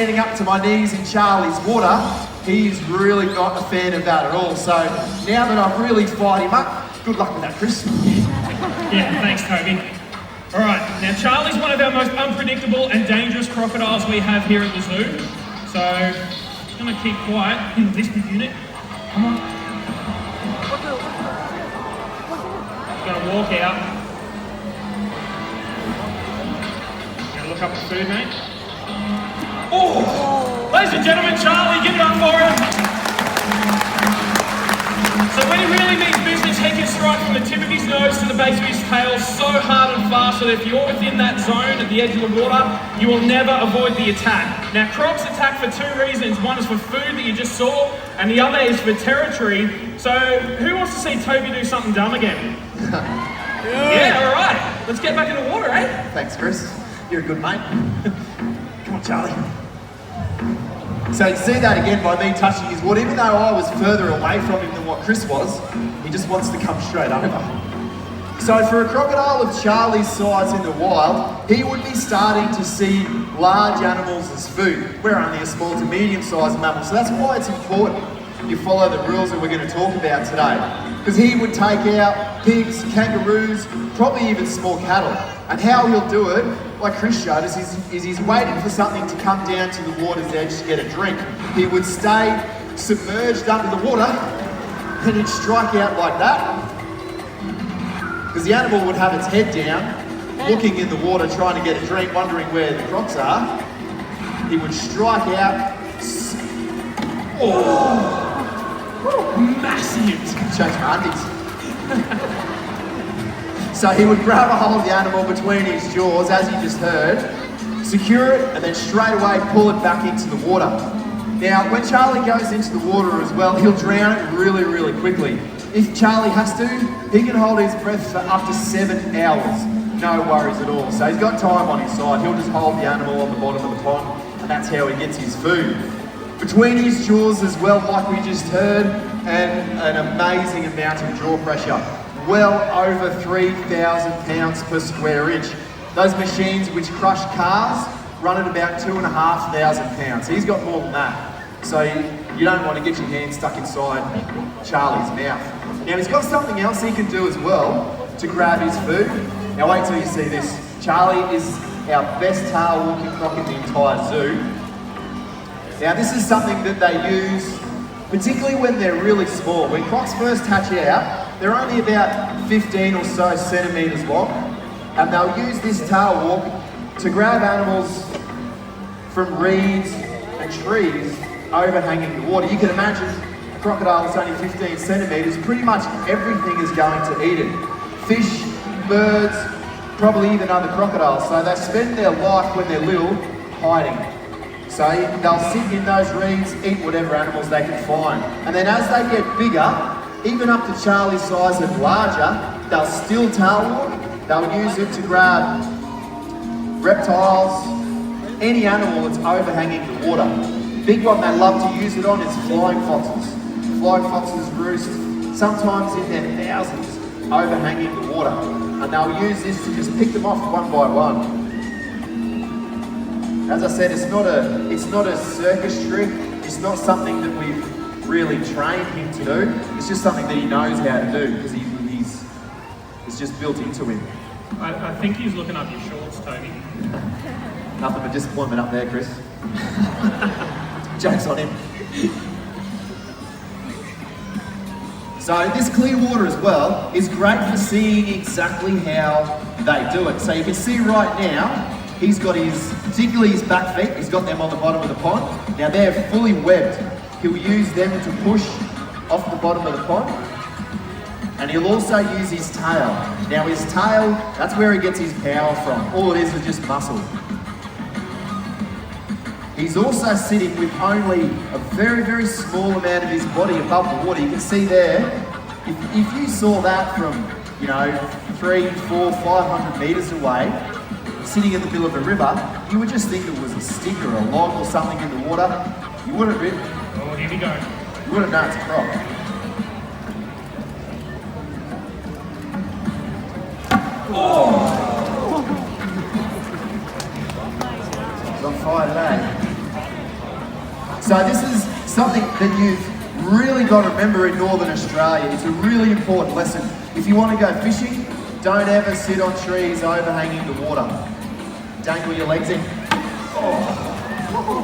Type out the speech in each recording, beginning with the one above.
Standing up to my knees in Charlie's water, he's really not a fan of that at all. So now that I've really fired him up, good luck with that, Chris. Yeah, thanks, Toby. All right, now Charlie's one of our most unpredictable and dangerous crocodiles we have here at the zoo. So just gonna keep quiet in this unit. Come on. Gonna walk out. Gonna look up the food, mate. Oh! Ladies and gentlemen, Charlie, give it up for him. So when he really means business, he can strike from the tip of his nose to the base of his tail so hard and fast that if you're within that zone at the edge of the water, you will never avoid the attack. Now, crocs attack for two reasons. One is for food that you just saw, and the other is for territory. So who wants to see Toby do something dumb again? Yeah, all right. Let's get back in the water, eh? Thanks, Chris. You're a good mate. Come on, Charlie. So you see that again by me touching his water. Even though I was further away from him than what Chris was, he just wants to come straight over. So for a crocodile of Charlie's size in the wild, he would be starting to see large animals as food. We're only a small to medium-sized mammal, so that's why it's important you follow the rules that we're going to talk about today. Because he would take out pigs, kangaroos, probably even small cattle. And how he'll do it, like Chris showed us, is he's waiting for something to come down to the water's edge to get a drink. He would stay submerged under the water and he'd strike out like that. Because the animal would have its head down, looking in the water, trying to get a drink, wondering where the crocs are. He would strike out. Oh! Massive! Change my undies. So he would grab a hold of the animal between his jaws, as you just heard, secure it, and then straight away pull it back into the water. Now, when Charlie goes into the water as well, he'll drown it really, really quickly. If Charlie has to, he can hold his breath for up to 7 hours. No worries at all. So he's got time on his side. He'll just hold the animal on the bottom of the pond, and that's how he gets his food. Between his jaws as well, like we just heard, and an amazing amount of jaw pressure. Well over 3,000 pounds per square inch. Those machines which crush cars run at about 2,500 pounds. He's got more than that. So you don't want to get your hand stuck inside Charlie's mouth. Now he's got something else he can do as well to grab his food. Now wait till you see this. Charlie is our best tail walking croc in the entire zoo. Now this is something that they use particularly when they're really small. When crocs first hatch out, they're only about 15 or so centimetres long, and they'll use this tail walk to grab animals from reeds and trees overhanging the water. You can imagine a crocodile that's only 15 centimetres, pretty much everything is going to eat it. Fish, birds, probably even other crocodiles. So they spend their life when they're little hiding. So they'll sit in those reeds, eat whatever animals they can find. And then as they get bigger, even up to Charlie's size and larger, they'll still tail walk. They'll use it to grab reptiles, any animal that's overhanging the water. Big one they love to use it on is flying foxes. Flying foxes roost sometimes in their thousands overhanging the water. And they'll use this to just pick them off one by one. As I said, it's not a circus trick. It's not something that we've really trained him to do. It's just something that he knows how to do because it's just built into him. I think he's looking up your shorts, Toby. Nothing but disappointment up there, Chris. Joke's on him. So this clear water as well is great for seeing exactly how they do it. So you can see right now, he's got particularly his back feet, he's got them on the bottom of the pond. Now they're fully webbed. He'll use them to push off the bottom of the pond. And he'll also use his tail. Now his tail, that's where he gets his power from. All it is just muscle. He's also sitting with only a very, very small amount of his body above the water. You can see there, if you saw that from, 300, 400, 500 meters away, sitting in the middle of a river, you would just think it was a stick or a log or something in the water. You wouldn't really. Oh, here we go. You wouldn't know it's a croc. Oh! It's on fire today. So this is something that you've really got to remember in Northern Australia. It's a really important lesson. If you want to go fishing, don't ever sit on trees overhanging the water. Dangle your legs in. Oh.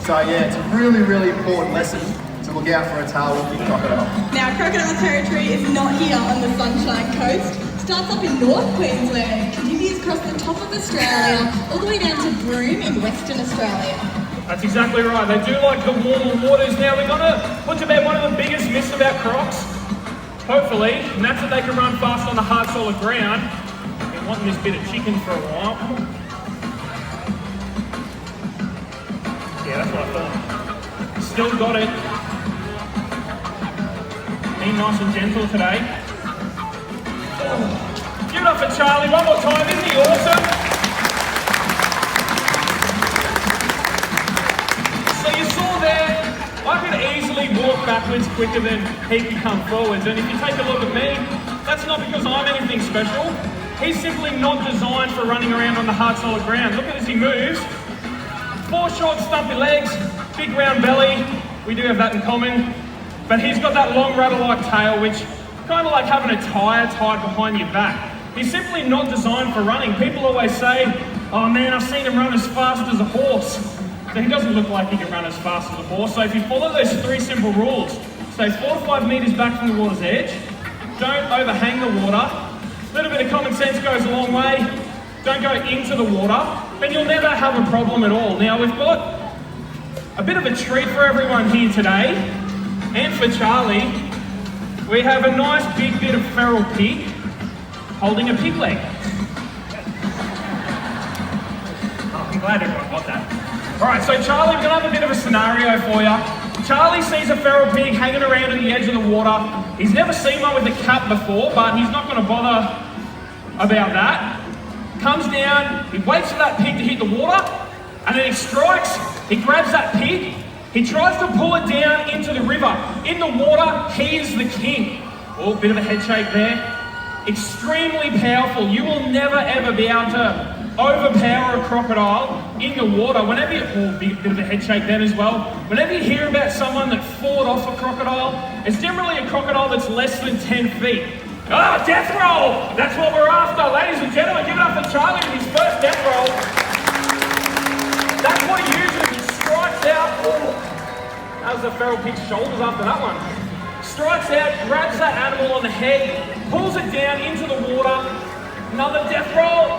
So yeah, it's a really, really important lesson to look out for a tail-walking crocodile. Now, crocodile territory is not here on the Sunshine Coast. Starts up in North Queensland, continues across the top of Australia, all the way down to Broome in Western Australia. That's exactly right. They do like the warmer waters. Now we're going to put to bed one of the biggest myths about crocs, hopefully, and that's that they can run fast on the hard solid ground. Been wanting this bit of chicken for a while. Yeah, that's what I thought. Still got it. Being nice and gentle today. Oh. Give it up for Charlie one more time. Isn't he awesome? So you saw there, I could easily walk backwards quicker than he could come forwards. And if you take a look at me, that's not because I'm anything special. He's simply not designed for running around on the hard solid ground. Look at as he moves. 4 short stumpy legs, big round belly. We do have that in common. But he's got that long rudder-like tail, which kind of like having a tyre tied behind your back. He's simply not designed for running. People always say, oh man, I've seen him run as fast as a horse. So he doesn't look like he can run as fast as a horse. So if you follow those 3 simple rules, stay 4 to 5 metres back from the water's edge, don't overhang the water, a little bit of common sense goes a long way, don't go into the water, and you'll never have a problem at all. Now we've got a bit of a treat for everyone here today, and for Charlie. We have a nice big bit of feral pig holding a pig leg. Oh, I'm glad everyone got that. All right, so Charlie, we're gonna have a bit of a scenario for you. Charlie sees a feral pig hanging around at the edge of the water. He's never seen one with a cap before, but he's not gonna bother about that. Comes down, he waits for that pig to hit the water, and then he strikes, he grabs that pig, he tries to pull it down into the river. In the water, he is the king. Oh, bit of a head shake there. Extremely powerful. You will never ever be able to overpower a crocodile in the water. Whenever you, oh, bit of a head shake then as well. Whenever you hear about someone that fought off a crocodile, it's generally a crocodile that's less than 10 feet. Ah, death roll! That's what we're after, ladies and gentlemen. Give it up for Charlie with his first death roll. That's what he uses. He strikes out. Oh, that was the feral pig's shoulders after that one. Strikes out, grabs that animal on the head, pulls it down into the water. Another death roll.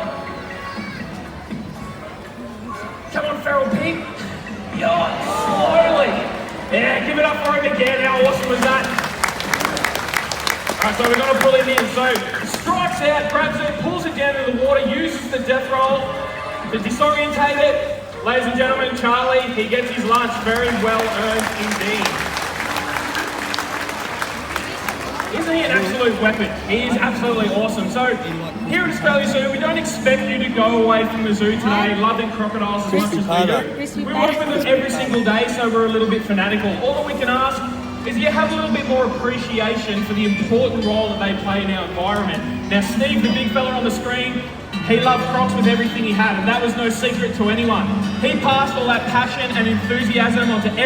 Come on, feral pig. Yeah, slowly. Yeah, give it up for him again. How awesome was that? Alright, so we're going to pull him in. So, strikes out, grabs it, pulls it down into the water, uses the death roll to disorientate it. Ladies and gentlemen, Charlie, he gets his lunch. Very well earned indeed. Isn't he an absolute weapon? He is absolutely awesome. So, here at Australia Zoo, we don't expect you to go away from the zoo today loving crocodiles as much as we do. We work with them every single day, so we're a little bit fanatical. All that we can ask is you have a little bit more appreciation for the important role that they play in our environment. Now, Steve, the big fella on the screen, he loved crocs with everything he had, and that was no secret to anyone. He passed all that passion and enthusiasm onto everyone.